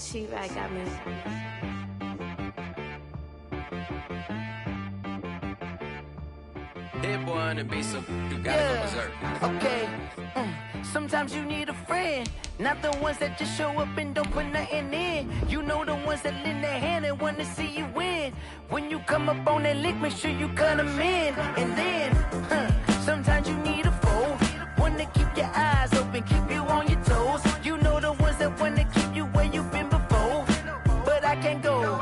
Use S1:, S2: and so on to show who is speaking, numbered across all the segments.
S1: She-Rag got me.
S2: Hit boy on the beat, so you gotta go berserk.
S3: Okay. Sometimes you need a friend, not the ones that just show up and don't put nothing in. You know the ones that lend their hand and want to see you win. When you come up on that lick, make sure you cut them in. And then, sometimes you need a foe, one to keep your eyes open, keep you on your toes. You know the ones that want to keep you where you've been before. But I can't go,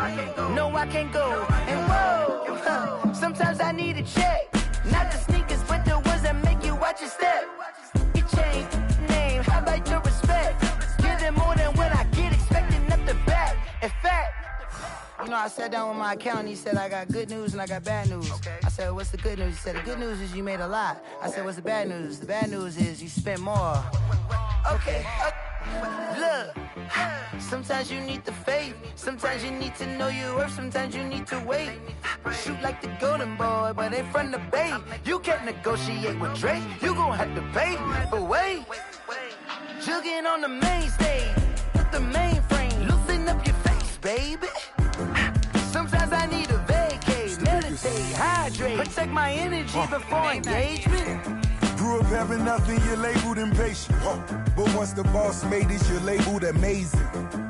S3: no I can't go. And whoa, sometimes I need a check. Not the sneakers, but the ones that make you watch your step. You change name, how about your respect? Give them more than what I get, expecting nothing back. In fact, you know, I sat down with my accountant, he said I got good news and I got bad news. I said, what's the good news? He said, the good news is you made a lot. I said, what's the bad news? The bad news is you spent more. Okay, look, sometimes you need the faith, sometimes you need to know your worth, sometimes you need to wait. Shoot like the golden boy, but ain't from the bay. You can't negotiate with Drake, you gon' have to pay. But wait, jugging on the main stage, with the mainframe, loosen up your face, baby. Sometimes I need a vacate, meditate, hydrate, protect my energy before engagement.
S4: Grew up having nothing, you're labeled impatient. But once the boss made it, you're labeled amazing.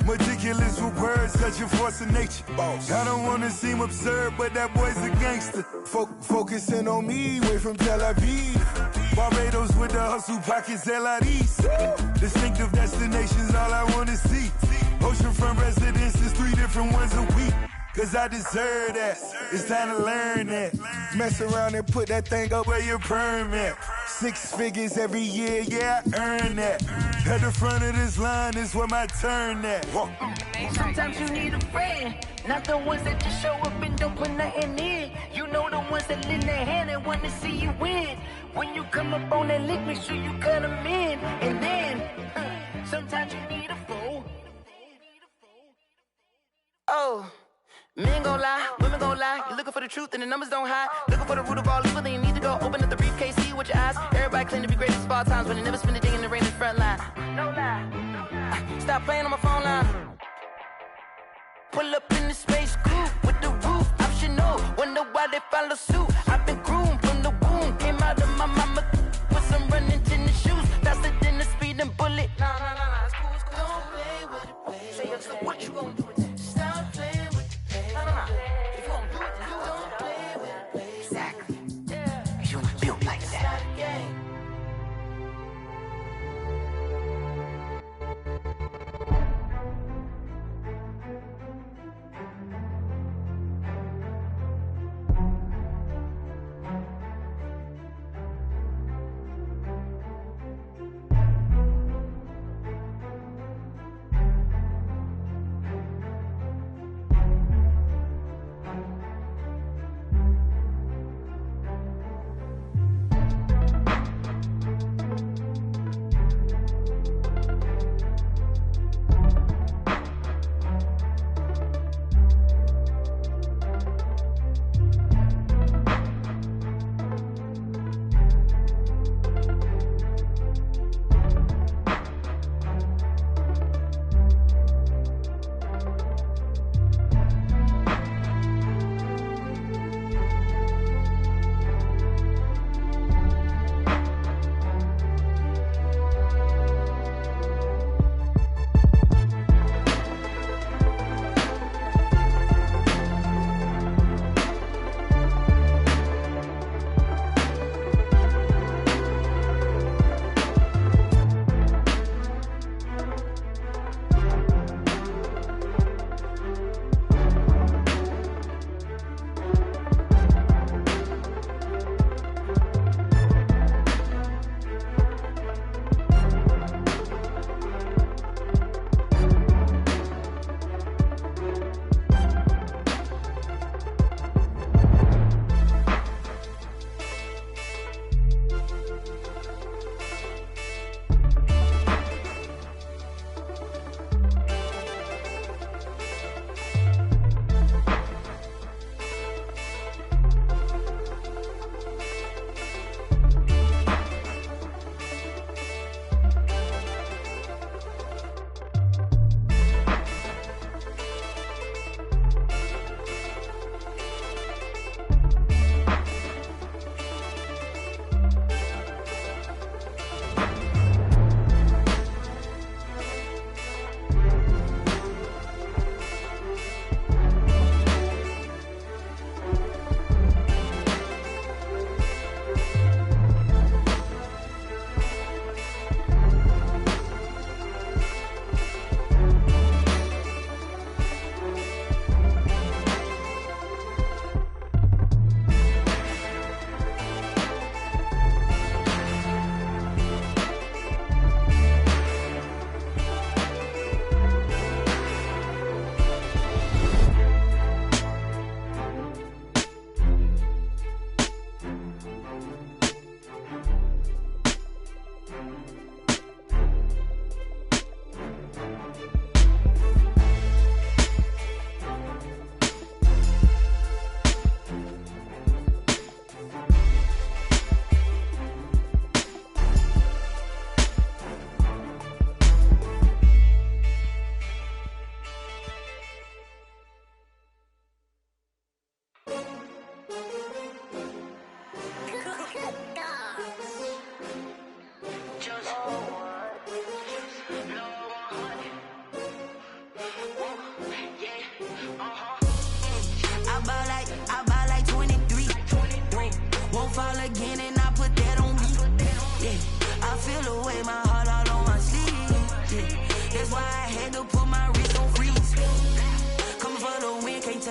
S4: Meticulous with words, such a force of nature. I don't wanna seem absurd, but that boy's a gangster. Focusing on me, way from Tel Aviv. Barbados with the hustle pockets, LIDs. Distinctive destinations, all I wanna see. Oceanfront residences, 3 different ones a week. Cause I deserve that, it's time to learn that. Mess around and put that thing up where your perm at. 6 figures every year, yeah, I earn that. At the front of this line is where my turn at.
S3: Sometimes you need a friend, not the ones that just show up and don't put nothing in. You know the ones that lend their hand and want to see you win. When you come up on that lick, make sure you cut them in. And then, sometimes you need a foe. Oh. Men gon' lie, women gon' lie. You're looking for the truth and the numbers don't hide. Looking for the root of all evil, then you need to go open up the briefcase, see with your eyes. Everybody claim to be greatest of all times, but they never spend a day in the rain in the front line. No lie. Stop playing on my phone line. Pull up in the space coupe with the roof optional. Wonder why they follow suit. I've been groomed from the womb. Came out of my mama with some running tennis shoes. Faster than the speeding bullet. Nah, it's cool, it's cool. Don't play with it, baby. Say, so what you gon' do with it? Stop playing with it. No. If you don't do it, then you don't play with it, baby. Exactly. Yeah. You ain't built like that.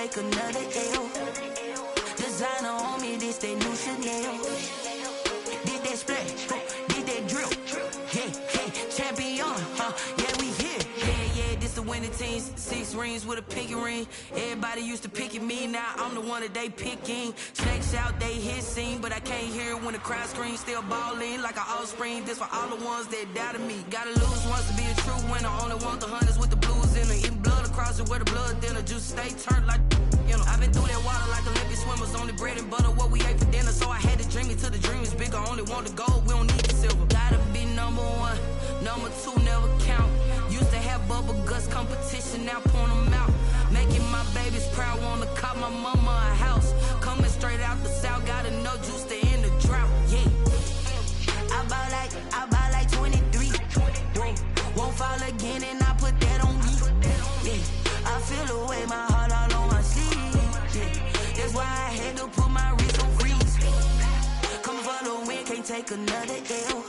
S3: take another L. Designer on me, this that new Chanel. Did that splash, did that drill. Yeah, champion, yeah, we here. Yeah, this the winning team. 6 rings with a pinky ring. Everybody used to pick at me, now I'm the one that they picking. Snakes out, they hit scene, but I can't hear it when the crowd screams. Still balling like an offspring. This for all the ones that doubted me. Gotta lose once to be a true winner. Only want the hunters with the blues in it. Eating blood across it where the blood dinner. Juice stay turned like, you know. I've been through that water like Olympic swimmers. Only bread and butter, what we ate for dinner. So I had to dream it till the dream is bigger. Only want the gold, we don't need the silver. Gotta be number 1, number 2 never count. Used to have bubble guts competition, now point them out. Making my babies proud, wanna cop my mama a house. Coming straight out the south, got enough juice to end the drought. Yeah, I buy like 23. Won't fall again, and I put that on me. Yeah, I feel the way, my heart all on my sleeve. Yeah, that's why I had to put my wrist on freeze. Coming for the win, can't take another L.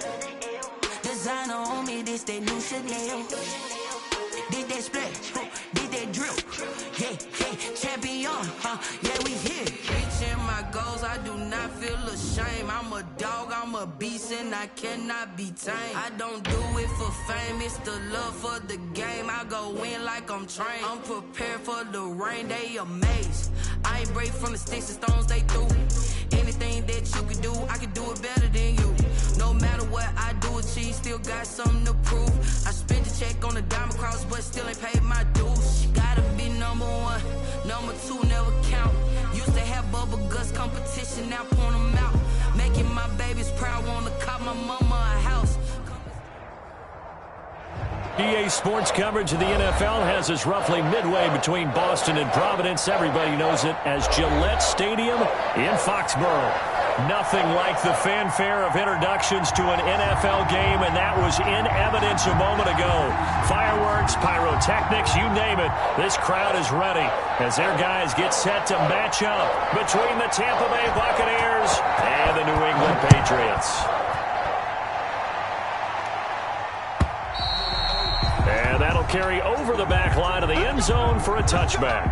S3: Designer on me, this that new Chanel. Did that splash, did that drill. Yeah, champion, yeah, we here. Reaching my goals, I do not feel ashamed. I'm a dog, I'm a beast, and I cannot be tamed. I don't do it for fame, it's the love for the game. I go in like I'm trained. I'm prepared for the rain, they amazed. I ain't brave from the sticks and stones they threw. Anything that you can do, I can do it better than you. No matter what I do achieve, still got something to prove. I spent the check on the diamond cross, but still ain't paid my dues. Gotta be number 1, number 2 never count. Used to have bubble guts competition, now point them out. Making my babies proud, wanna cop my mama a house.
S1: EA Sports coverage of the NFL has us roughly midway between Boston and Providence. Everybody knows it as Gillette Stadium in Foxborough. Nothing like the fanfare of introductions to an NFL game, and that was in evidence a moment ago. Fireworks, pyrotechnics, you name it. This crowd is ready as their guys get set to match up between the Tampa Bay Buccaneers and the New England Patriots. And that'll carry over the back line of the end zone for a touchback.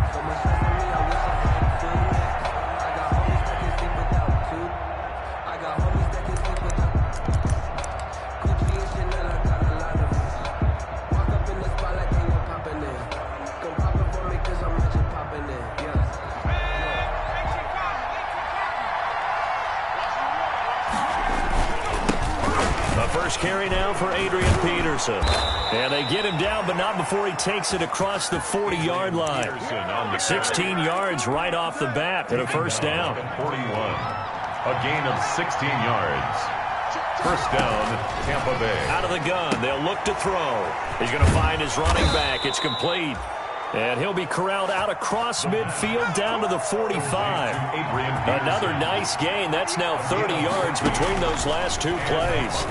S1: Carry now for Adrian Peterson. And they get him down, but not before he takes it across the 40-yard line. 16 yards right off the bat and a first down.
S5: 41. A gain of 16 yards. First down, Tampa Bay.
S1: Out of the gun, they'll look to throw. He's going to find his running back. It's complete. And he'll be corralled out across midfield down to the 45. Another nice gain. That's now 30 yards between those last 2 plays.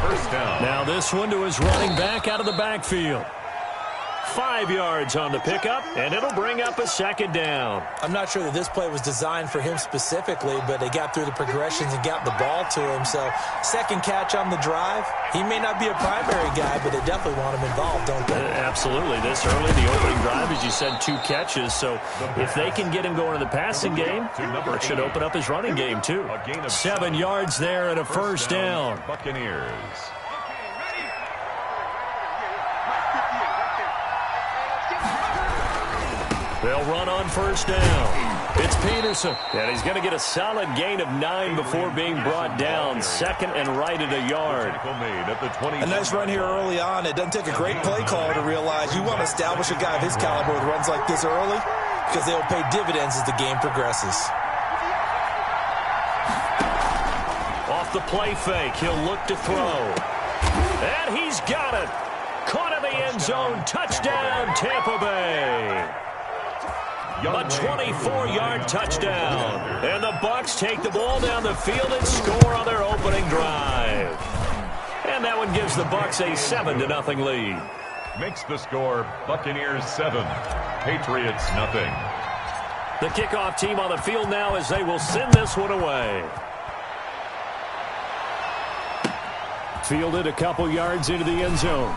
S5: First down.
S1: Now this one to his running back out of the backfield. 5 yards on the pickup, and it'll bring up a second down.
S6: I'm not sure that this play was designed for him specifically, but they got through the progressions and got the ball to him. So second catch on the drive. He may not be a primary guy, but they definitely want him involved, don't they?
S1: Absolutely. This early, the opening drive, as you said, 2 catches. So if they can get him going in the passing game, it should open up his running game too. 7 yards there and a first down.
S5: Buccaneers.
S1: They'll run on first down. It's Peterson, and he's going to get a solid gain of 9 before being brought down. Second and right at a yard.
S6: A nice run here early on. It doesn't take a great play caller to realize you want to establish a guy of his caliber with runs like this early because they'll pay dividends as the game progresses.
S1: Off the play fake, he'll look to throw. And he's got it. Caught in the end zone. Touchdown, Tampa Bay. A 24-yard touchdown. And the Bucs take the ball down the field and score on their opening drive. And that one gives the Bucs a 7-0 lead.
S5: Makes the score Buccaneers 7, Patriots nothing.
S1: The kickoff team on the field now as they will send this one away. Fielded a couple yards into the end zone.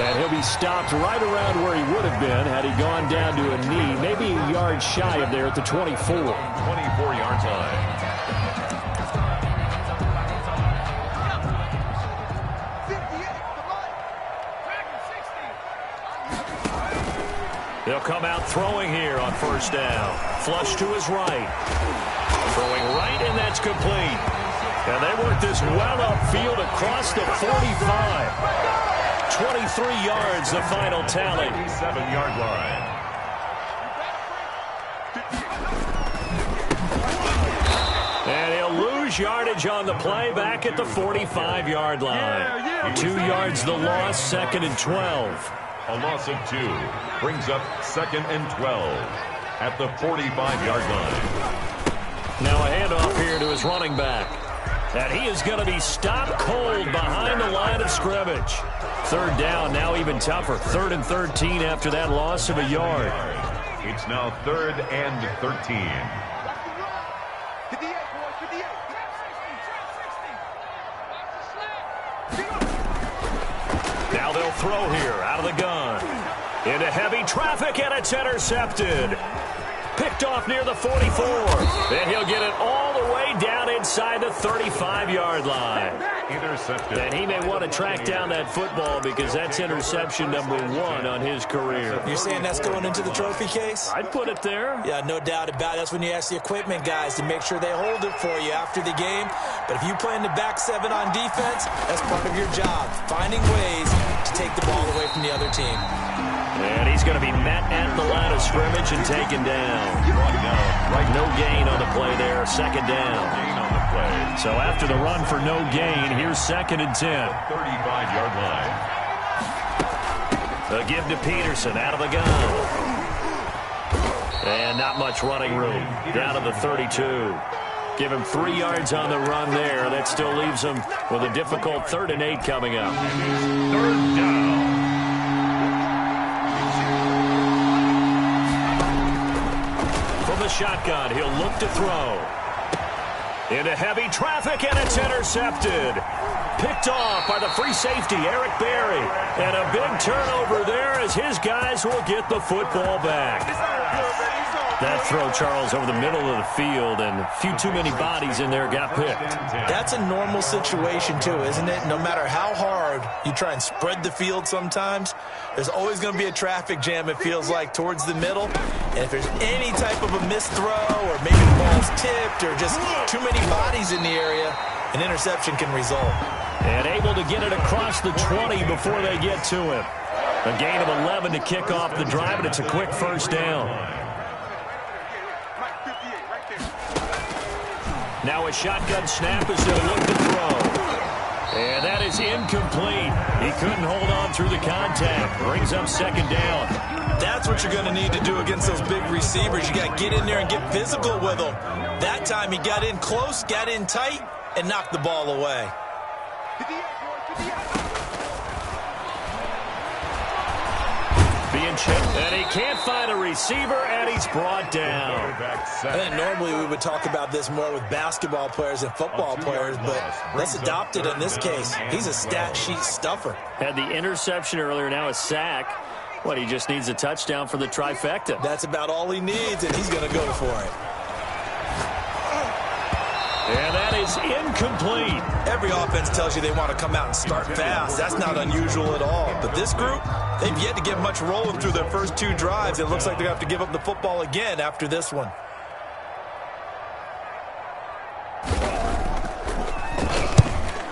S1: And he'll be stopped right around where he would have been had he gone down to a knee, maybe a yard shy of there at the 24.
S5: 24-yard line.
S1: They'll come out throwing here on first down. Flush to his right. Throwing right, and that's complete. And they work this well upfield across the 45. 23 yards, the final tally.
S5: 7-yard line.
S1: And he'll lose yardage on the play back at the 45-yard line. 2 yards the loss, 2nd and 12.
S5: A loss of 2 brings up 2nd and 12 at the 45-yard line.
S1: Now a handoff here to his running back. And he is going to be stopped cold behind the line of scrimmage. 3rd down, now even tougher. 3rd and 13 after that loss of a yard.
S5: It's now 3rd and 13.
S1: Now they'll throw here out of the gun. Into heavy traffic, and it's intercepted. Picked off near the 44. And he'll get it all the way down inside the 35-yard line.
S5: Intercepted.
S1: And he may want to track down that football because that's interception number 1 on his career.
S6: You're saying that's going into the trophy case?
S1: I'd put it there.
S6: Yeah, no doubt about it. That's when you ask the equipment guys to make sure they hold it for you after the game. But if you play in the back 7 on defense, that's part of your job, finding ways to take the ball away from the other team.
S1: And he's going to be met at the line of scrimmage and taken down. No gain on the play there, 2nd down. So after the run for no gain, here's 2nd and 10.
S5: 35-yard line.
S1: A give to Peterson out of the gun. And not much running room. Down to the 32. Give him 3 yards on the run there. That still leaves him with a difficult 3rd and 8 coming up.
S5: 3rd down.
S1: From the shotgun, he'll look to throw. Into heavy traffic, and it's intercepted. Picked off by the free safety, Eric Berry. And a big turnover there as his guys will get the football back. That throw, Charles, over the middle of the field, and a few too many bodies in there got picked.
S6: That's a normal situation, too, isn't it? No matter how hard you try and spread the field sometimes, there's always going to be a traffic jam, it feels like, towards the middle. And if there's any type of a missed throw, or maybe the ball's tipped, or just too many bodies in the area, an interception can result.
S1: And able to get it across the 20 before they get to him. A gain of 11 to kick off the drive, and it's a quick 1st down. Now a shotgun snap as they'll look to throw. And that is incomplete. He couldn't hold on through the contact. Brings up 2nd down.
S6: That's what you're going to need to do against those big receivers. You got to get in there and get physical with them. That time he got in close, got in tight, and knocked the ball away.
S1: Being chipped, and he can't find a receiver, and he's brought down.
S6: I think normally we would talk about this more with basketball players and football players, but let's adopt it in this case. He's a stat sheet stuffer.
S1: Had the interception earlier, now a sack. What, he just needs a touchdown for the trifecta.
S6: That's about all he needs, and he's going to go for it.
S1: And that is incomplete.
S6: Every offense tells you they want to come out and start fast. That's not unusual at all. But this group, they've yet to get much rolling through their first 2 drives. It looks like they're going to have to give up the football again after this one.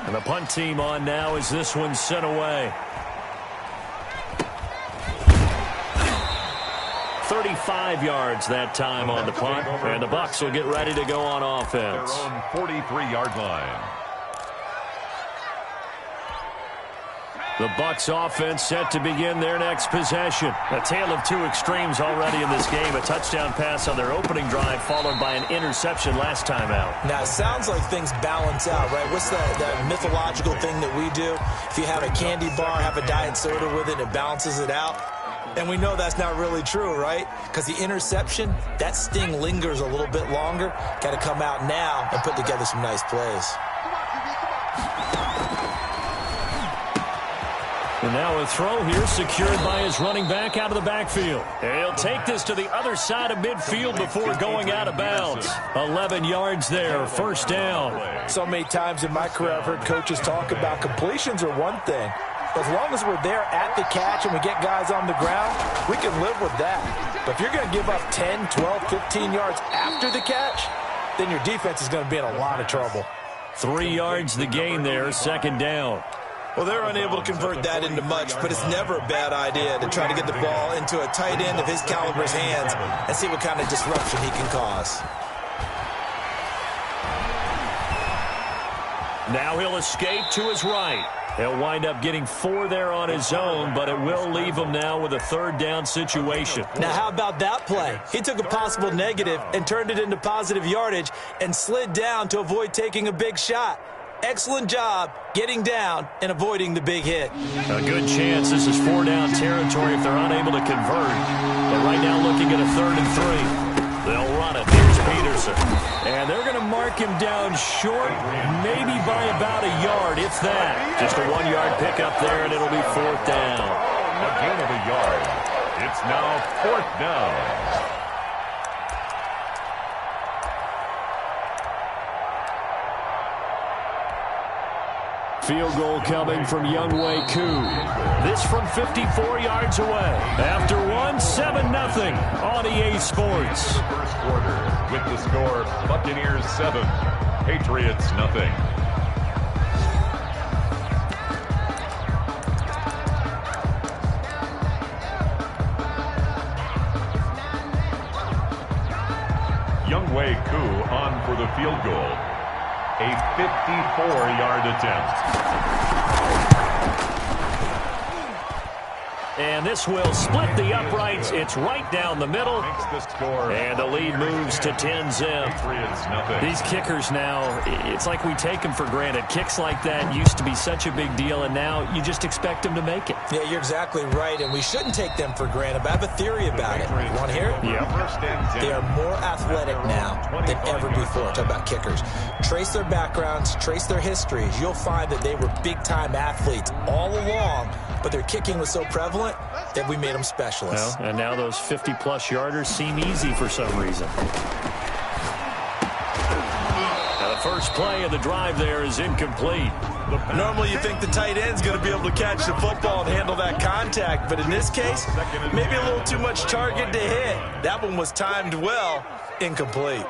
S1: And the punt team on now as this one's sent away. 35 yards that time on the punt, and the Bucs will get ready to go on offense.
S5: Their own 43-yard line.
S1: The Bucs offense set to begin their next possession. A tale of 2 extremes already in this game. A touchdown pass on their opening drive, followed by an interception last time out.
S6: Now, it sounds like things balance out, right? What's that mythological thing that we do? If you have a candy bar, have a diet soda with it, it balances it out. And we know that's not really true, right? Because the interception, that sting lingers a little bit longer. Got to come out now and put together some nice plays.
S1: And now a throw here secured by his running back out of the backfield. And he'll take this to the other side of midfield before going out of bounds. 11 yards there, first down.
S6: So many times in my career I've heard coaches talk about completions are one thing. But as long as we're there at the catch and we get guys on the ground, we can live with that. But if you're going to give up 10, 12, 15 yards after the catch, then your defense is going to be in a lot of trouble.
S1: 3 yards the gain there, second down.
S6: Well, they're unable to convert that into much, but it's never a bad idea to try to get the ball into a tight end of his caliber's hands and see what kind of disruption he can cause.
S1: Now he'll escape to his right. He'll wind up getting 4 there on his own, but it will leave him now with a third down situation.
S6: Now, how about that play? He took a possible negative and turned it into positive yardage and slid down to avoid taking a big shot. Excellent job getting down and avoiding the big hit.
S1: A good chance this is 4-down territory if they're unable to convert. But right now looking at a 3rd and 3. They'll run it. Here's Peterson. And they're going to mark him down short, maybe by about a yard, if that. Just a 1-yard pickup there, and it'll be 4th down.
S5: A gain of a yard. It's now 4th down.
S1: Field goal coming from Younghoe Koo. This from 54 yards away. After 7-0 on EA Sports.
S5: First quarter with the score Buccaneers 7, Patriots 0. Younghoe Koo on for the field goal. A 54-yard attempt.
S1: And this will split the uprights. It's right down the middle. And the lead moves to 10-0. These kickers now, it's like we take them for granted. Kicks like that used to be such a big deal, and now you just expect them to make it.
S6: Yeah, you're exactly right, and we shouldn't take them for granted. But I have a theory about it. You want to hear it?
S1: Yeah.
S6: They are more athletic now than ever before. Talk about kickers. Trace their backgrounds, trace their histories. You'll find that they were big-time athletes all along, but their kicking was so prevalent that we made them specialists.
S1: Well, and now those 50-plus yarders seem easy for some reason. Now the first play of the drive there is incomplete.
S6: Normally you think the tight end's going to be able to catch the football and handle that contact, but in this case, maybe a little too much target to hit. That one was timed well, incomplete.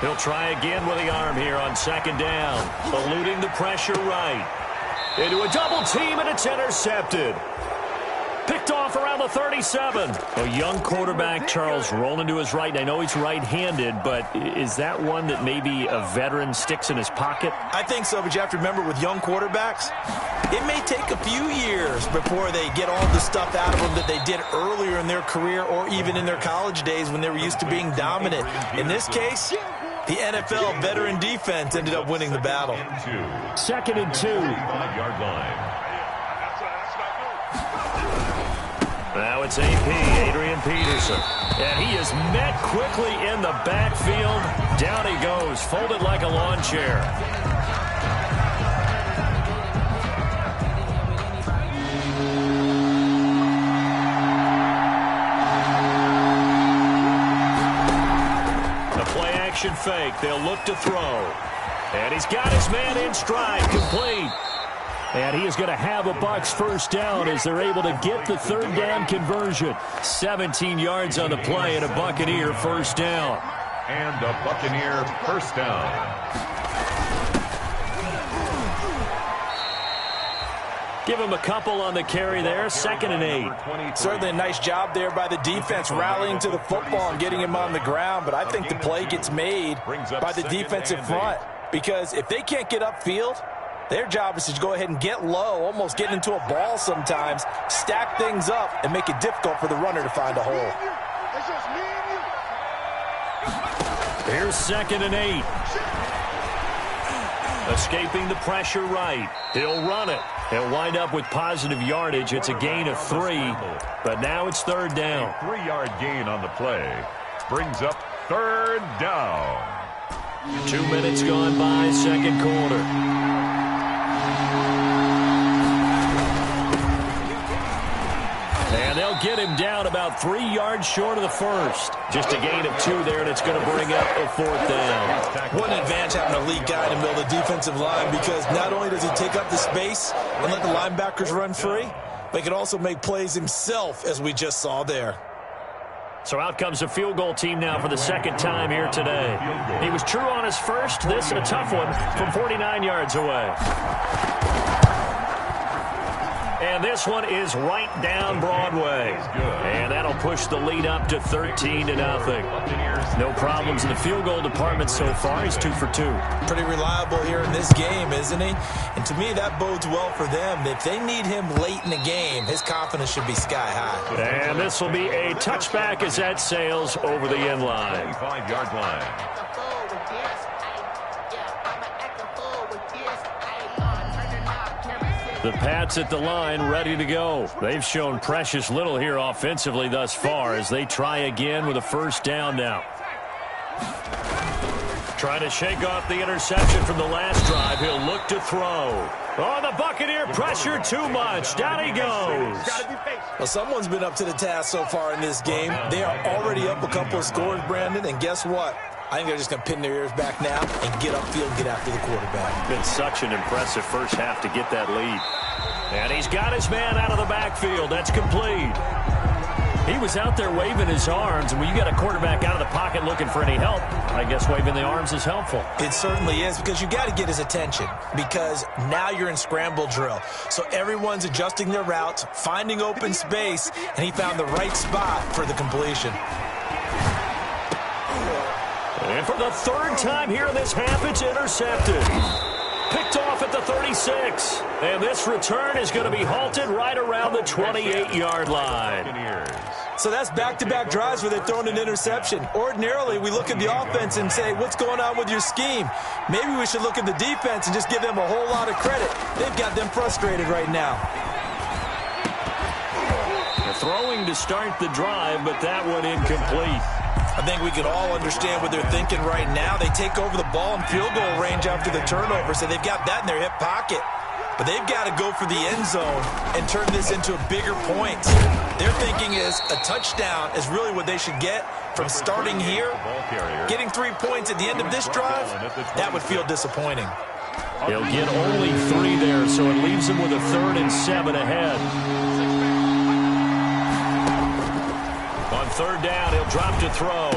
S1: He'll try again with the arm here on 2nd down. Eluding the pressure right. Into a double team, and it's intercepted. Picked off around the 37. A young quarterback, Charles, rolling to his right. I know he's right-handed, but is that one that maybe a veteran sticks in his pocket?
S6: I think so, but you have to remember with young quarterbacks, it may take a few years before they get all the stuff out of them that they did earlier in their career or even in their college days when they were used to being dominant. In this case, the NFL veteran defense ended up winning the battle.
S1: 2nd and 2.
S5: 5-yard line.
S1: Now it's AP, Adrian Peterson. And he is met quickly in the backfield. Down he goes, folded like a lawn chair. Fake. They'll look to throw. And he's got his man in stride, complete. And he is going to have a Bucs first down as they're able to get the 3rd down conversion. 17 yards on the play and a Buccaneer first down.
S5: And a Buccaneer first down.
S1: Give him a couple on the carry there. 2nd and 8.
S6: Certainly a nice job there by the defense rallying to the football and getting him on the ground, but I think the play gets made by the defensive front because if they can't get upfield, their job is to go ahead and get low, almost get into a ball sometimes, stack things up, and make it difficult for the runner to find a hole.
S1: Here's 2nd and 8. Escaping the pressure right. He'll run it. He'll wind up with positive yardage. It's a gain of 3, but now it's 3rd down.
S5: A 3-yard gain on the play. Brings up 3rd down.
S1: 2 minutes gone by, second quarter. And they'll get him down about 3 yards short of the first. Just a gain of 2 there, and it's going to bring up a 4th down.
S6: What an advantage having a lead guy in the middle of the defensive line, because not only does he take up the space and let the linebackers run free, but he can also make plays himself, as we just saw there.
S1: So out comes a field goal team now for the second time here today. He was true on his first. This a tough one from 49 yards away. And this one is right down Broadway. And that'll push the lead up to 13-0. No problems in the field goal department so far. He's 2 for 2.
S6: Pretty reliable here in this game, isn't he? And to me, that bodes well for them. If they need him late in the game, his confidence should be sky high.
S1: And this will be a touchback as that sails over the end line.
S5: 5-yard line.
S1: The Pats at the line, ready to go. They've shown precious little here offensively thus far as they try again with a first down now. Trying to shake off the interception from the last drive. He'll look to throw. Oh, the Buccaneer pressure too much. Down he goes.
S6: Well, someone's been up to the task so far in this game. They are already up a couple of scores, Brandon, and guess what? I think they're just going to pin their ears back now and get upfield and get after the quarterback.
S1: Been such an impressive first half to get that lead. And he's got his man out of the backfield. That's complete. He was out there waving his arms, and when you got a quarterback out of the pocket looking for any help, I guess waving the arms is helpful.
S6: It certainly is, because you got to get his attention, because now you're in scramble drill. So everyone's adjusting their routes, finding open space, and he found the right spot for the completion.
S1: And for the 3rd time here in this half, it's intercepted. Picked off at the 36. And this return is going to be halted right around the 28-yard line.
S6: So that's back-to-back drives where they're throwing an interception. Ordinarily, we look at the offense and say, what's going on with your scheme? Maybe we should look at the defense and just give them a whole lot of credit. They've got them frustrated right now.
S1: Throwing to start the drive, but that one incomplete.
S6: I think we can all understand what they're thinking right now. They take over the ball in field goal range after the turnover, so they've got that in their hip pocket. But they've got to go for the end zone and turn this into a bigger point. Their thinking is a touchdown is really what they should get from starting here. Getting 3 points at the end of this drive, that would feel disappointing.
S1: He'll get only 3 there, so it leaves him with a 3rd and 7 ahead. On 3rd down, he'll drop to throw.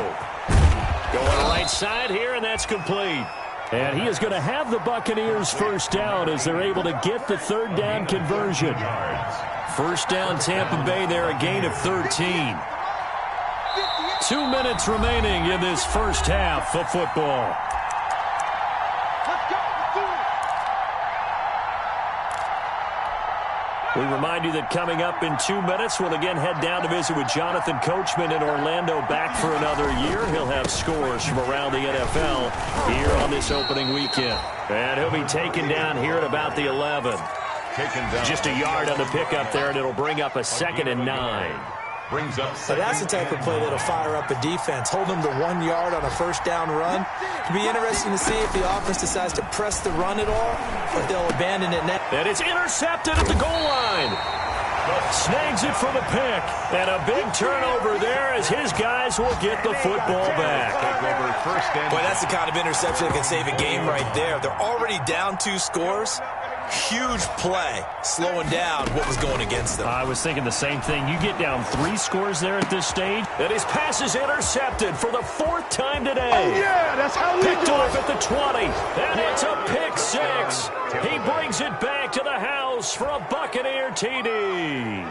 S1: Going right side here, and that's complete. And he is going to have the Buccaneers first down as they're able to get the 3rd down conversion. First down, Tampa Bay there, a gain of 13. 2 minutes remaining in this first half of football. We remind you that coming up in 2 minutes, we'll again head down to visit with Jonathan Coachman in Orlando, back for another year. He'll have scores from around the NFL here on this opening weekend. And he'll be taken down here at about the 11. Just a yard on the pickup there, and it'll bring up a 2nd and 9.
S6: So that's the type of play that'll fire up a defense. Hold them to 1 yard on a first down run. It'll be interesting to see if the offense decides to press the run at all, or if they'll abandon it next.
S1: And it's intercepted at the goal line. Snags it for the pick. And a big turnover there as his guys will get the football back.
S6: Boy, that's the kind of interception that can save a game right there. They're already down 2 scores. Huge play, slowing down what was going against them.
S1: I was thinking the same thing. You get down 3 scores there at this stage, and his pass is intercepted for the 4th time today.
S7: Oh, yeah, that's how we
S1: Picked
S7: do
S1: off
S7: it.
S1: at the 20, and it's a pick 6. He brings it back to the house for a Buccaneer TD.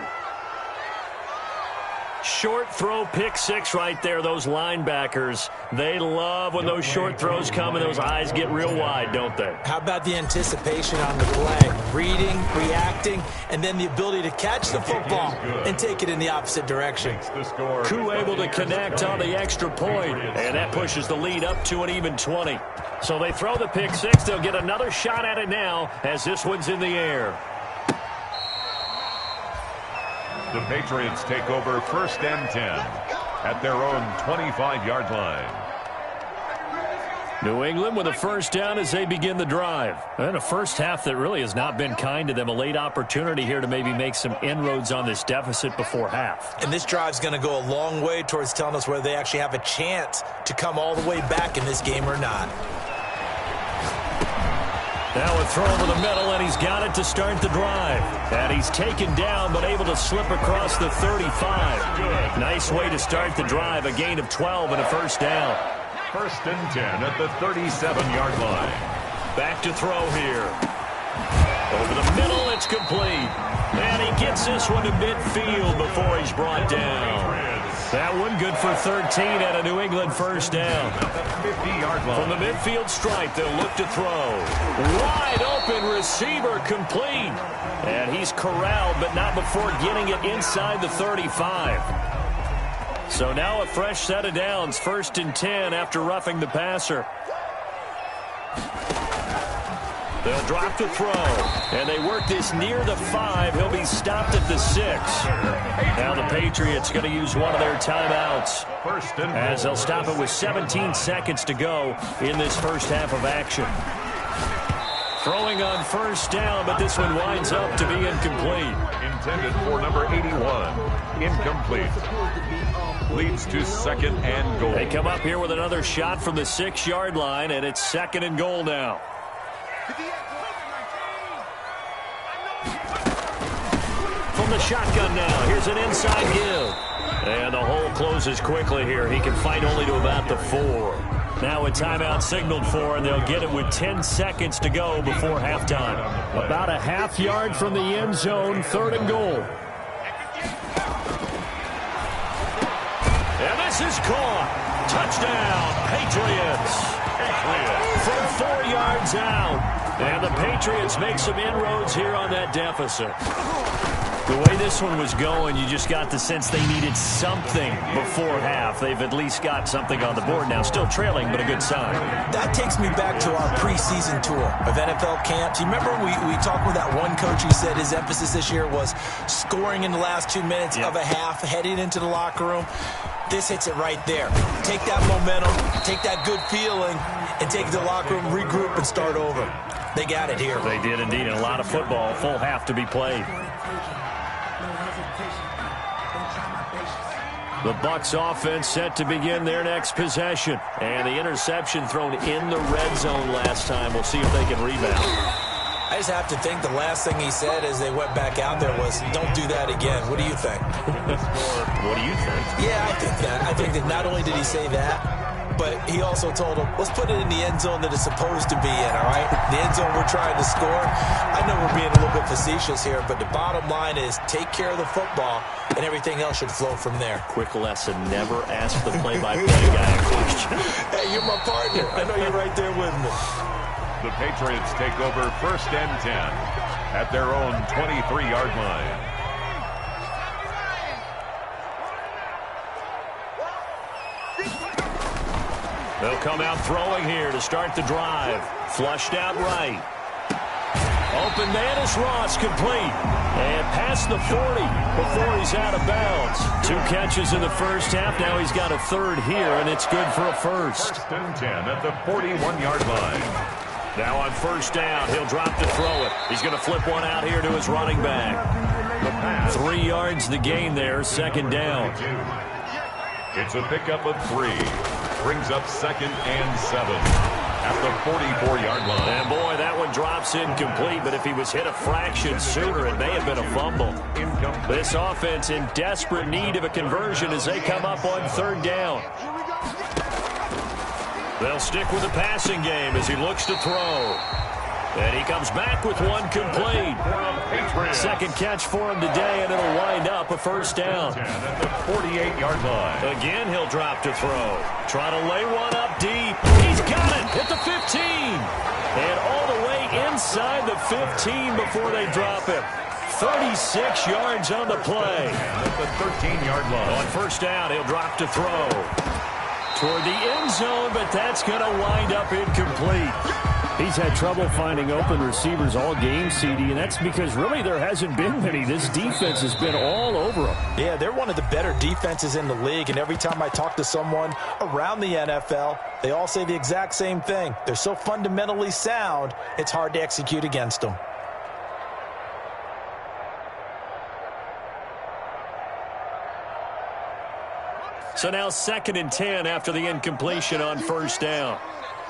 S1: Short throw, pick 6 right there. Those linebackers, they love when those short throws come and those eyes get real wide, don't they?
S6: How about the anticipation on the play? Reading, reacting, and then the ability to catch the football and take it in the opposite direction.
S1: Koo able to connect on the extra point, and that pushes the lead up to an even 20. So they throw the pick 6. They'll get another shot at it now as this one's in the air.
S5: The Patriots take over 1st and 10 at their own 25-yard line.
S1: New England with a first down as they begin the drive. And a first half that really has not been kind to them. A late opportunity here to maybe make some inroads on this deficit before half.
S6: And this drive's going to go a long way towards telling us whether they actually have a chance to come all the way back in this game or not.
S1: Now a throw over the middle, and he's got it to start the drive. And he's taken down, but able to slip across the 35. Good. Nice way to start the drive. A gain of 12 and a first down.
S5: 1st and 10 at the 37-yard line.
S1: Back to throw here. Over the middle, it's complete. And he gets this one to midfield before he's brought down. That one good for 13 and a New England first down.
S5: 50-yard line.
S1: From the midfield stripe, they'll look to throw. Wide open receiver complete. And he's corralled, but not before getting it inside the 35. So now a fresh set of downs, 1st and 10 after roughing the passer. They'll drop to throw, and they work this near the 5. He'll be stopped at the 6. Now the Patriots going to use one of their timeouts as they'll stop it with 17 seconds to go in this first half of action. Throwing on first down, but this one winds up to be incomplete.
S5: Intended for number 81. Incomplete. Leads to 2nd and goal.
S1: They come up here with another shot from the 6-yard line, and it's 2nd and goal now. From the shotgun now, here's an inside give. And the hole closes quickly here. He can fight only to about the 4. Now a timeout signaled for, and they'll get it with 10 seconds to go before halftime. About a half yard from the end zone, 3rd and goal. And this is caught. Touchdown, Patriots. From 4 yards out. And the Patriots make some inroads here on that deficit. The way this one was going, you just got the sense they needed something before half. They've at least got something on the board now. Still trailing, but a good sign.
S6: That takes me back to our preseason tour of NFL camps. You remember we talked with that one coach who said his emphasis this year was scoring in the last 2 minutes of a half, heading into the locker room. This hits it right there. Take that momentum, take that good feeling, and take it to the locker room, regroup, and start over. They got it here.
S1: They did indeed. And a lot of football, full half to be played. The Bucs offense set to begin their next possession. And the interception thrown in the red zone last time. We'll see if they can rebound.
S6: I just have to think the last thing he said as they went back out there was, don't do that again. What do you think?
S1: What do you think?
S6: Yeah, I think that. I think that not only did he say that, but he also told him, let's put it in the end zone that it's supposed to be in, all right? The end zone we're trying to score. I know we're being a little bit facetious here, but the bottom line is take care of the football, and everything else should flow from there.
S1: Quick lesson, never ask the play-by-play guy a question.
S6: Hey, you're my partner. I know you're right there with me.
S5: The Patriots take over 1st and 10 at their own 23-yard line.
S1: They'll come out throwing here to start the drive. Flushed out right. Open man is Ross, complete. And past the 40 before he's out of bounds. 2 catches in the first half. Now he's got a 3rd here, and it's good for a first.
S5: 1st and 10 at the 41-yard line.
S1: Now on first down, he'll drop to throw it. He's going to flip one out here to his running back. 3 yards the gain there, 2nd down.
S5: It's a pickup of 3. Brings up 2nd and 7 at the 44-yard line.
S1: And boy, that one drops incomplete, but if he was hit a fraction sooner, it may have been a fumble. This offense in desperate need of a conversion as they come up on 3rd down. They'll stick with the passing game as he looks to throw. And he comes back with one complete. 2nd catch for him today, and it'll wind up a first down.
S5: At the 48-yard line.
S1: Again, he'll drop to throw. Try to lay one up deep. He's got it at the 15. And all the way inside the 15 before they drop him. 36 yards on the play.
S5: At the 13-yard line.
S1: On first down, he'll drop to throw. Toward the end zone, but that's going to wind up incomplete. He's had trouble finding open receivers all game, CD, and that's because really there hasn't been many. This defense has been all over him.
S6: Yeah, they're one of the better defenses in the league, and every time I talk to someone around the NFL, they all say the exact same thing. They're so fundamentally sound, it's hard to execute against them.
S1: So now 2nd and 10 after the incompletion on first down.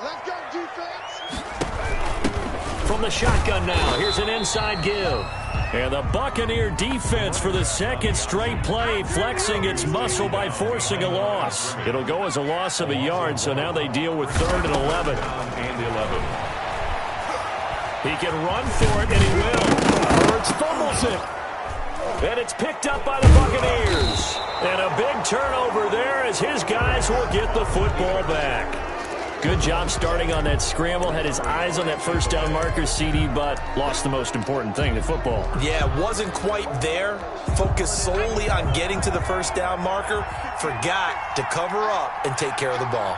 S7: Let's go, defense.
S1: From the shotgun now, here's an inside give. And the Buccaneer defense for the 2nd straight play, flexing its muscle by forcing a loss. It'll go as a loss of a yard, so now they deal with 3rd and 11. He can run for it, and he will. Hurts fumbles it. And it's picked up by the Buccaneers. And a big turnover there as his guys will get the football back. Good job starting on that scramble. Had his eyes on that first down marker, CD, but lost the most important thing, the football.
S6: Yeah, wasn't quite there. Focused solely on getting to the first down marker. Forgot to cover up and take care of the ball.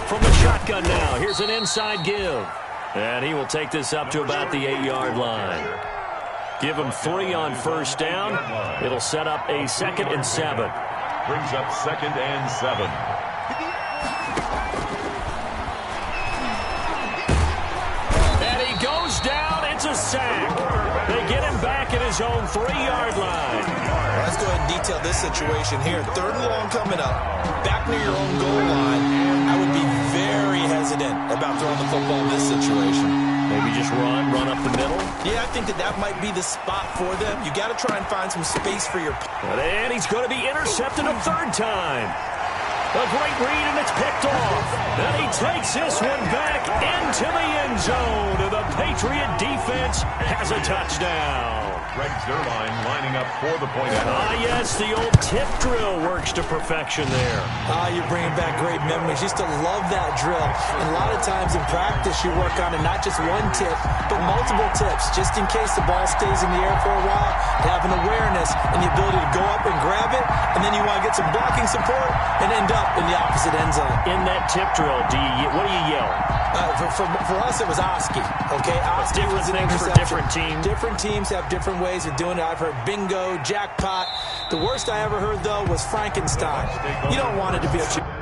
S1: From the shotgun now, here's an inside give. And he will take this up to about the 8-yard line. Give him 3 on first down. It'll set up a 2nd and 7.
S5: Brings up 2nd and 7.
S1: And he goes down. It's a sack. They get him back at his own 3-yard line.
S6: Let's go ahead and detail this situation here. 3rd and long coming up. Back near your own goal line. I would be very hesitant about throwing the football in this situation.
S1: Maybe just run up the middle.
S6: Yeah, I think that might be the spot for them. You got to try and find some space for your...
S1: And he's going to be intercepted a 3rd time. A great read, and it's picked off. And he takes this one back into the end zone. And the Patriot defense has a touchdown.
S5: Greg Zuerlein lining up for the point out.
S1: Yes, the old tip drill works to perfection there.
S6: You're bringing back great memories. Used to love that drill. And a lot of times in practice, you work on it, not just one tip, but multiple tips, just in case the ball stays in the air for a while. Have an awareness and the ability to go up and grab it, and then you want to get some blocking support and end up in the opposite end zone.
S1: In that tip drill, what do you yell?
S6: For us, it was Oski. Okay, Oski was an
S1: things for different teams.
S6: Different teams have different ways of doing it. I've heard bingo, jackpot. The worst I ever heard, though, was Frankenstein. You don't want it to be a...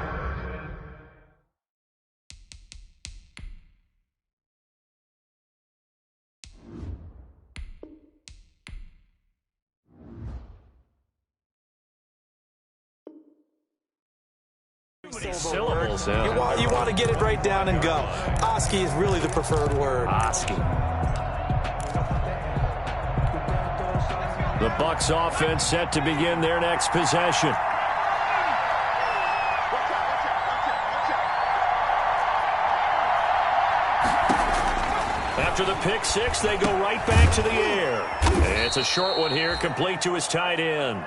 S1: Syllables,
S6: you want to get it right down and go. Oski is really the preferred word.
S1: Oski. The Bucs offense set to begin their next possession. After the pick six, they go right back to the air. It's a short one here, complete to his tight end.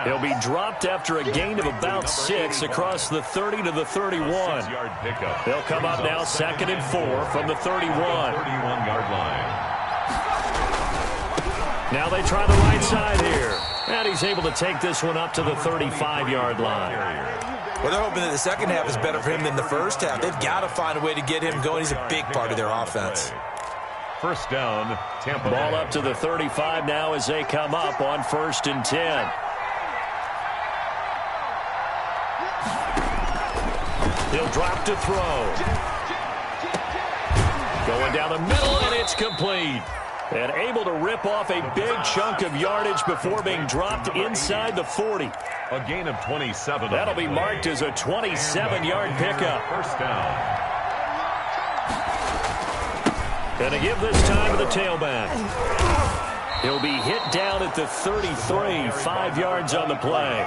S1: He'll be dropped after a gain of about 6 across the 30 to the 31. They'll come up now 2nd and 4 from the 31-yard line. Now they try the right side here. And he's able to take this one up to the 35-yard line.
S6: Well, they're hoping that the second half is better for him than the first half. They've got to find a way to get him going. He's a big part of their offense.
S5: First down, Tampa Bay.
S1: Ball up to the 35 now as they come up on 1st and 10. He'll drop to throw. Going down the middle, and it's complete. And able to rip off a big chunk of yardage before being dropped inside the 40.
S5: A gain of 27.
S1: That'll be marked as a 27-yard pickup.
S5: First down.
S1: Going to give this time to the tailback. He'll be hit down at the 33, 5 yards on the play.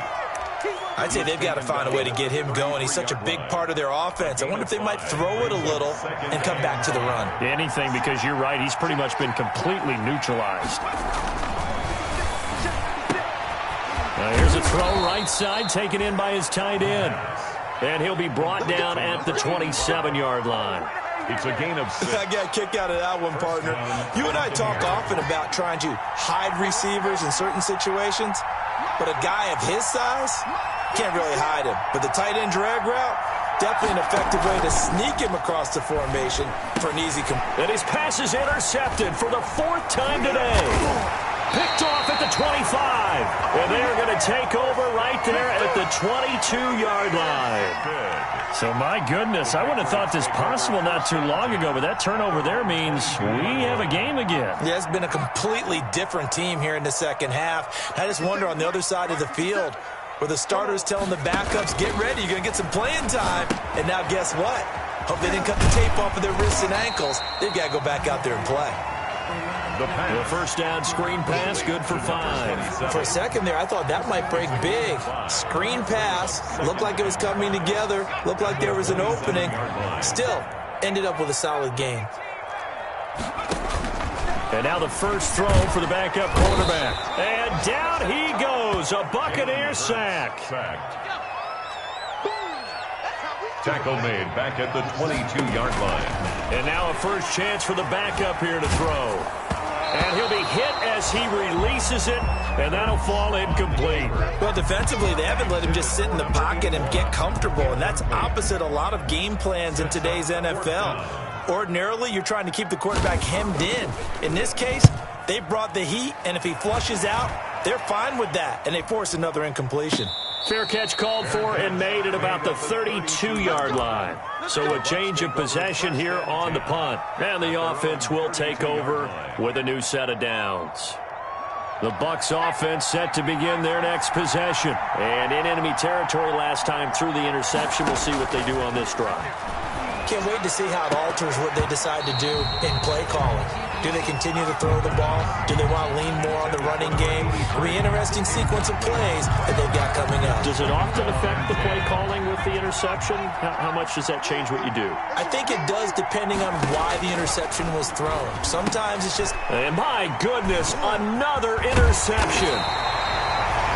S6: I'd say they've got to find a way to get him going. He's such a big part of their offense. I wonder if they might throw it a little and come back to the run.
S1: Anything, because you're right. He's pretty much been completely neutralized. Here's a throw right side taken in by his tight end. And he'll be brought down at the 27-yard line.
S5: It's a gain of 6.
S6: I got a kick out of that one, partner. You and I talk often about trying to hide receivers in certain situations, but a guy of his size, can't really hide him. But the tight end drag route, definitely an effective way to sneak him across the formation for an easy
S1: And his pass is intercepted for the 4th time today. Picked off at the 25. And they're going to take over right there at the 22-yard line. So, my goodness, I wouldn't have thought this possible not too long ago, but that turnover there means we have a game again.
S6: Yeah, it's been a completely different team here in the second half. I just wonder on the other side of the field where the starters telling the backups, get ready, you're going to get some playing time. And now guess what? Hope they didn't cut the tape off of their wrists and ankles. They've got to go back out there and play.
S1: The first down screen pass, good for 5.
S6: For a second there, I thought that might break big. Screen pass, looked like it was coming together, looked like there was an opening. Still, ended up with a solid gain.
S1: And now the first throw for the backup quarterback. And down he goes, a Buccaneer sack.
S5: Tackle made back at the 22-yard line.
S1: And now a first chance for the backup here to throw. And he'll be hit as he releases it, and that'll fall incomplete.
S6: Well, defensively, they haven't let him just sit in the pocket and get comfortable, and that's opposite a lot of game plans in today's NFL. Ordinarily, you're trying to keep the quarterback hemmed in. In this case, they brought the heat, and if he flushes out, they're fine with that, and they force another incompletion.
S1: Fair catch called for and made at about the 32-yard line. So a change of possession here on the punt. And the offense will take over with a new set of downs. The Bucs offense set to begin their next possession. And in enemy territory last time through the interception. We'll see what they do on this drive.
S6: Can't wait to see how it alters what they decide to do in play calling. Do they continue to throw the ball? Do they want to lean more on the running game? It'll be an interesting sequence of plays that they've got coming up.
S1: Does it often affect the play calling with the interception? How much does that change what you do?
S6: I think it does depending on why the interception was thrown. Sometimes it's just...
S1: And my goodness, another interception.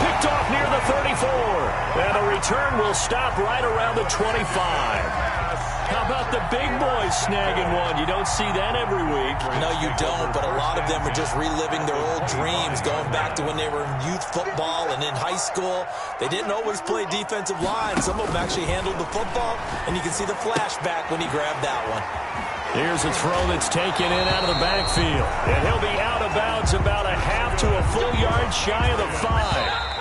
S1: Picked off near the 34. And a return will stop right around the 25. How about the big boys snagging one? You don't see that every week.
S6: No, you don't, but a lot of them are just reliving their old dreams, going back to when they were in youth football and in high school. They didn't always play defensive line. Some of them actually handled the football, and you can see the flashback when he grabbed that one.
S1: Here's a throw that's taken in out of the backfield. And he'll be out of bounds about a half to a full yard shy of the 5.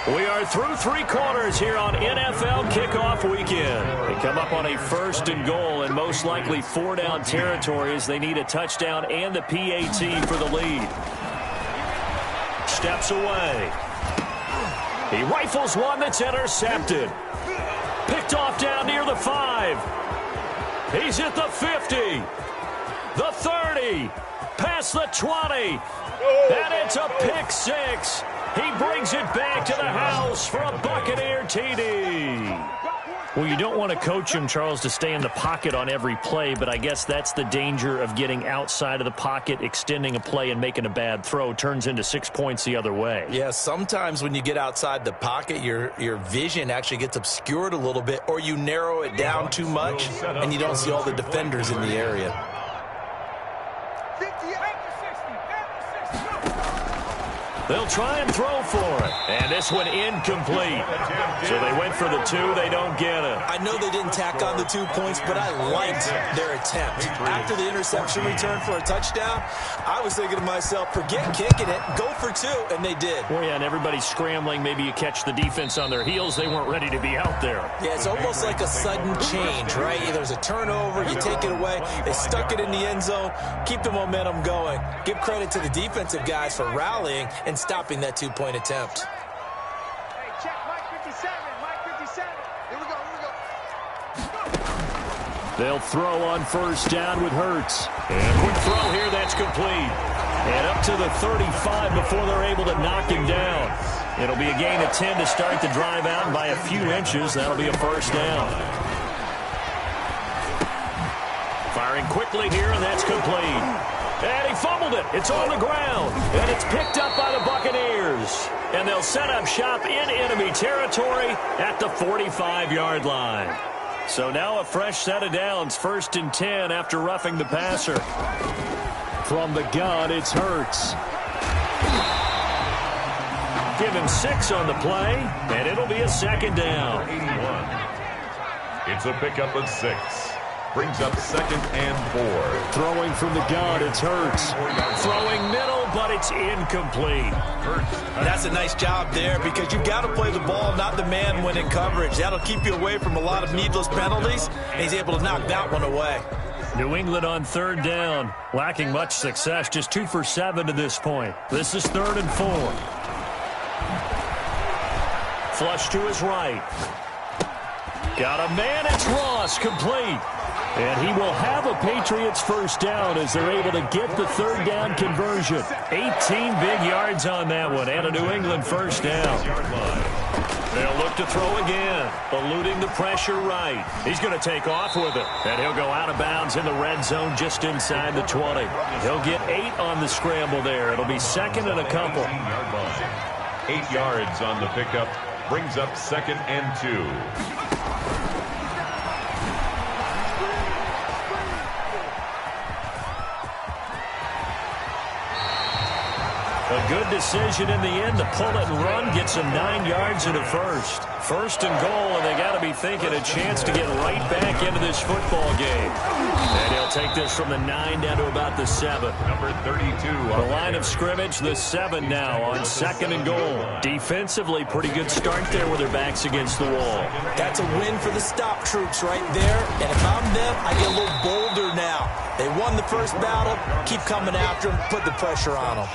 S1: We are through 3 quarters here on NFL Kickoff Weekend. They come up on a 1st and goal and most likely 4-down territory as they need a touchdown and the PAT for the lead. Steps away. He rifles one that's intercepted. Picked off down near the 5. He's at the 50. The 30. Past the 20. And it's a pick 6. He brings it back to the house for a Buccaneer TD. Well, you don't want to coach him, Charles, to stay in the pocket on every play, but I guess that's the danger of getting outside of the pocket, extending a play, and making a bad throw. Turns into 6 points the other way.
S6: Yeah, sometimes when you get outside the pocket, your vision actually gets obscured a little bit, or you narrow it down too much, and you don't see all the defenders in the area.
S1: They'll try and throw for it. And this one incomplete. So they went for the 2. They don't get it.
S6: I know they didn't tack on the 2 points, but I liked their attempt. After the interception return for a touchdown, I was thinking to myself, forget kicking it, go for 2, and they did.
S1: Well, yeah, and everybody's scrambling. Maybe you catch the defense on their heels. They weren't ready to be out there.
S6: Yeah, it's almost like a sudden change, right? There's a turnover, you take it away. They stuck it in the end zone. Keep the momentum going. Give credit to the defensive guys for rallying and stopping that 2-point attempt.
S7: Hey, check Mike 57, Mike 57. Here we go.
S1: They'll throw on 1st down with Hurts. And quick throw here, that's complete. And up to the 35 before they're able to knock him down. It'll be a gain of 10 to start the drive out by a few inches. That'll be a 1st down. Firing quickly here, and that's complete. And he fumbled it. It's on the ground. And it's picked up by the Buccaneers. And they'll set up shop in enemy territory at the 45-yard line. So now a fresh set of downs. 1st and 10 after roughing the passer. From the gun, it's Hurts. Give him 6 on the play, and it'll be a second down.
S5: 81. It's a pickup of 6. Brings up 2nd and 4.
S1: Throwing from the gun, it's Hurts. Throwing middle, but it's incomplete.
S6: That's a nice job there because you've got to play the ball, not the man when in coverage. That'll keep you away from a lot of needless penalties, and he's able to knock that one away.
S1: New England on 3rd down. Lacking much success, just 2 for 7 to this point. This is 3rd and 4. Flush to his right. Got a man, it's Ross, complete. And he will have a Patriots first down as they're able to get the 3rd down conversion. 18 big yards on that one, and a New England first down. They'll look to throw again, eluding the pressure right. He's going to take off with it, and he'll go out of bounds in the red zone just inside the 20. He'll get 8 on the scramble there. It'll be 2nd and a couple.
S5: 8 yards on the pickup. Brings up 2nd and 2.
S1: A good decision in the end to pull it and run, get some 9 yards and a first. 1st and goal, and they got to be thinking a chance to get right back into this football game. And he'll take this from the 9 down to about the 7.
S5: Number 32.
S1: The line of scrimmage, the 7 now on 2nd and goal. Defensively, pretty good start there with their backs against the wall.
S6: That's a win for the stop troops right there. And if I'm them, I get a little bolder now. They won the first battle. Keep coming after them. Put the pressure on them.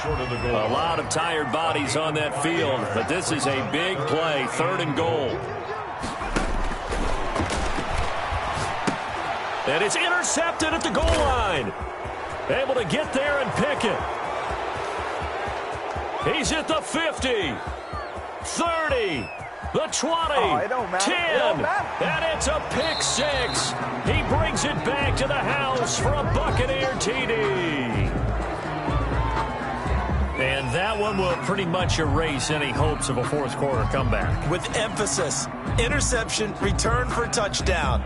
S1: A lot of tired bodies on that field, but this is a big play. 3rd and goal. And it's intercepted at the goal line. Able to get there and pick it. He's at the 50, 30, the 20, 10, and it's a pick 6. He brings it back to the house for a Buccaneer TD. And that one will pretty much erase any hopes of a 4th quarter comeback.
S6: With emphasis, interception, return for touchdown.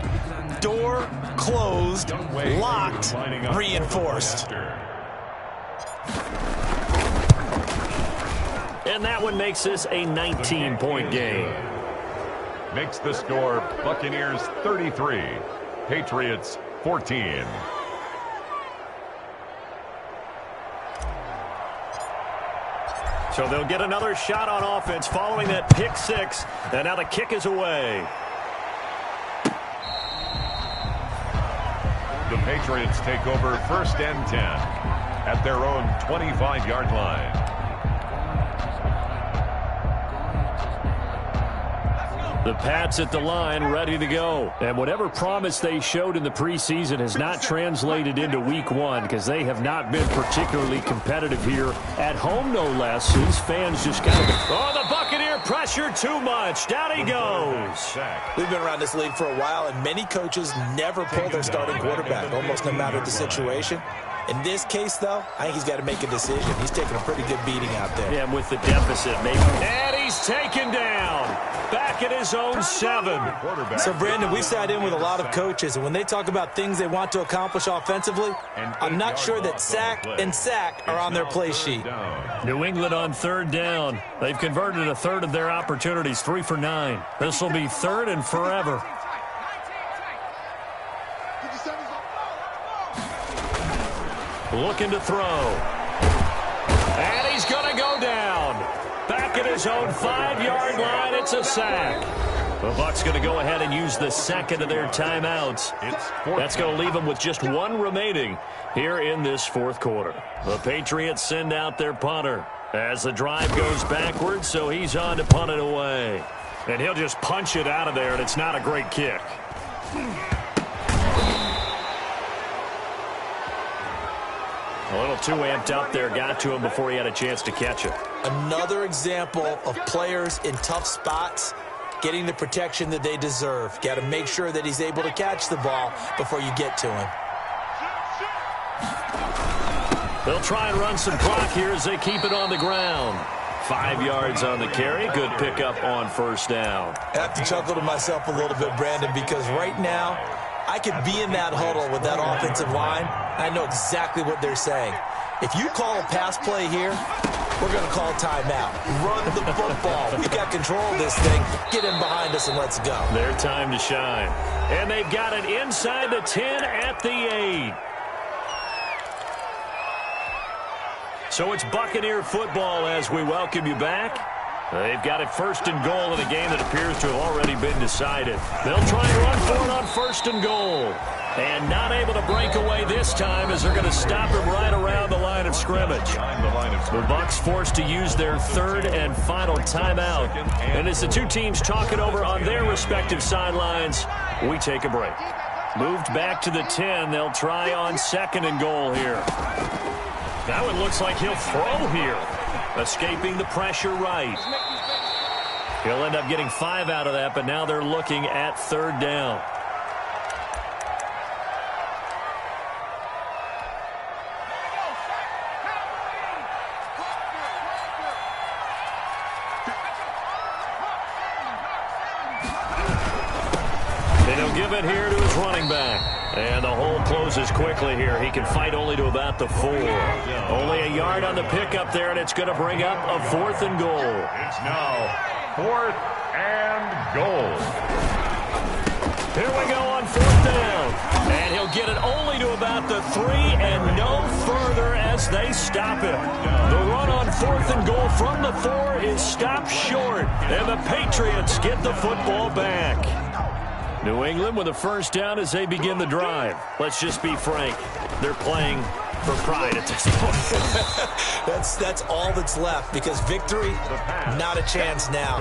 S6: Door closed, locked, reinforced.
S1: And that one makes this a 19-point game.
S5: Makes the score Buccaneers 33, Patriots 14.
S1: So they'll get another shot on offense following that pick 6. And now the kick is away.
S5: The Patriots take over 1st and 10 at their own 25-yard line.
S1: The Pats at the line, ready to go. And whatever promise they showed in the preseason has not translated into week 1 because they have not been particularly competitive here at home, no less. These fans just kind of... Oh, the Buccaneer pressure too much. Down he goes.
S6: We've been around this league for a while, and many coaches never pull their starting quarterback, almost no matter the situation. In this case, though, I think he's got to make a decision. He's taking a pretty good beating out there.
S1: Yeah, with the deficit, maybe. And he's taken down. Back at his own 7.
S6: So, Brandon, we've sat in with a lot of coaches, and when they talk about things they want to accomplish offensively, I'm not sure that sack and sack are on their play sheet.
S1: New England on 3rd down. They've converted a third of their opportunities, 3 for 9. This will be 3rd and forever. Looking to throw. And he's going to go down. Back at his own 5-yard line, it's a sack. The Bucs going to go ahead and use the 2nd of their timeouts. That's going to leave them with just 1 remaining here in this 4th quarter. The Patriots send out their punter as the drive goes backwards, so he's on to punt it away. And he'll just punch it out of there, and it's not a great kick. A little too amped up there, got to him before he had a chance to catch it.
S6: Another example of players in tough spots getting the protection that they deserve. Got to make sure that he's able to catch the ball before you get to him.
S1: They'll try and run some clock here as they keep it on the ground. 5 yards on the carry. Good pickup on 1st down.
S6: I have to chuckle to myself a little bit, Brandon, because right now I could be in that huddle with that offensive line. I know exactly what they're saying. If you call a pass play here, we're going to call timeout. Run the football. We've got control of this thing. Get in behind us and let's go.
S1: Their time to shine. And they've got it inside the 10 at the 8. So it's Buccaneer football as we welcome you back. They've got it first and goal in a game that appears to have already been decided. They'll try and run for it on first and goal. And not able to break away this time as they're going to stop him right around the line of scrimmage. The Bucs forced to use their third and final timeout. And as the two teams talk it over on their respective sidelines, we take a break. Moved back to the 10. They'll try on second and goal here. Now it looks like he'll throw here. Escaping the pressure right. He'll end up getting 5 out of that, but now they're looking at third down. And he'll give it here to his running back. And the hole closes quickly here. He can fight only to about the 4. Only a yard on the pickup there, and it's going to bring up a 4th and goal.
S5: It's now 4th and goal.
S1: Here we go on 4th down. And he'll get it only to about the 3 and no further as they stop him. The run on 4th and goal from the 4 is stopped short. And the Patriots get the football back. New England with a first down as they begin the drive. Let's just be frank. They're playing for pride at this point.
S6: That's all that's left because victory, not a chance now.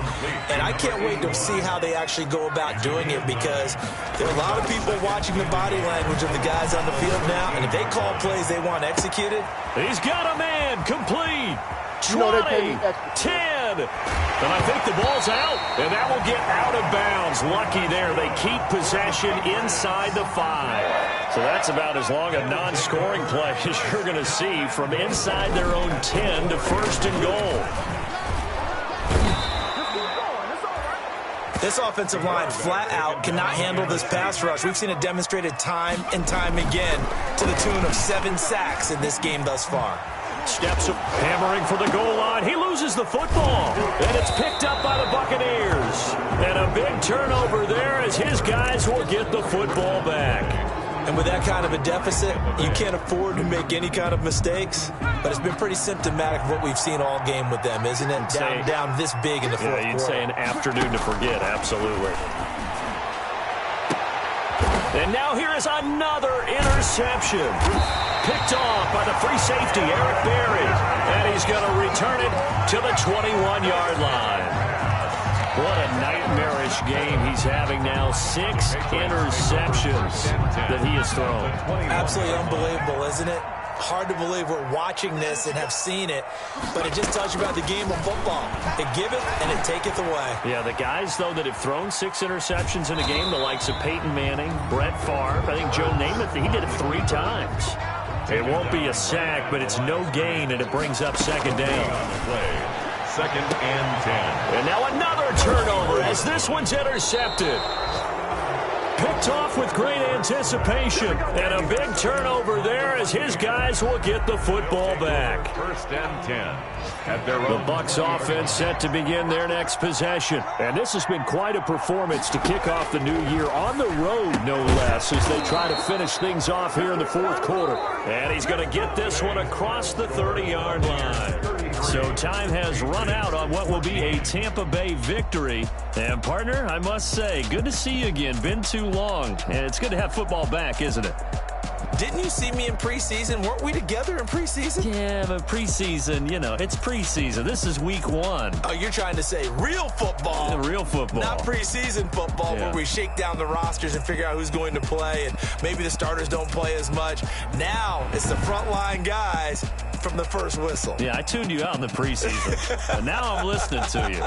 S6: And I can't wait to see how they actually go about doing it because there are a lot of people watching the body language of the guys on the field now. And if they call plays they want executed.
S1: He's got a man complete. 20, 10, and I think the ball's out, and that will get out of bounds. Lucky there. They keep possession inside the 5. So that's about as long a non-scoring play as you're going to see from inside their own 10 to first and goal.
S6: This offensive line flat out cannot handle this pass rush. We've seen it demonstrated time and time again to the tune of 7 sacks in this game thus far.
S1: Steps up, hammering for the goal line. He loses the football, and it's picked up by the Buccaneers. And a big turnover there as his guys will get the football back.
S6: And with that kind of a deficit, you can't afford to make any kind of mistakes. But it's been pretty symptomatic of what we've seen all game with them, isn't it? Down this big in the fourth quarter.
S1: You'd say an afternoon to forget, absolutely. And now here is another interception. Picked off by the free safety, Eric Berry. And he's going to return it to the 21-yard line. What a nightmarish game he's having now. 6 interceptions that he has thrown.
S6: Absolutely unbelievable, isn't it? Hard to believe we're watching this and have seen it, but it just tells you about the game of football. It giveth and it taketh away.
S1: Yeah, the guys, though, that have thrown 6 interceptions in a game, the likes of Peyton Manning, Brett Favre, I think Joe Namath, he did it 3 times. It won't be a sack, but it's no gain, and it brings up second down.
S5: Second and 10.
S1: And now another turnover as this one's intercepted. Picked off with great anticipation. And a big turnover there as his guys will get the football back.
S5: First and 10. At their
S1: The Bucs offense set to begin their next possession. And this has been quite a performance to kick off the new year on the road, no less, as they try to finish things off here in the fourth quarter. And he's going to get this one across the 30-yard line. So time has run out on what will be a Tampa Bay victory. And, partner, I must say, good to see you again. Been too long. And it's good to have football back, isn't it?
S6: Didn't you see me in preseason? Weren't we together in preseason?
S1: Yeah, but preseason, you know, it's preseason. This is week 1.
S6: Oh, you're trying to say real football.
S1: Yeah, real football.
S6: Not preseason football where we shake down the rosters and figure out who's going to play, and maybe the starters don't play as much. Now it's the frontline guys from the first whistle.
S1: Yeah, I tuned you out in the preseason, but now I'm listening to you.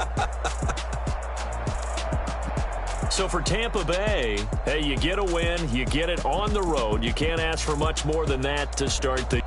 S1: So for Tampa Bay, hey, you get a win, you get it on the road. You can't ask for much more than that to start the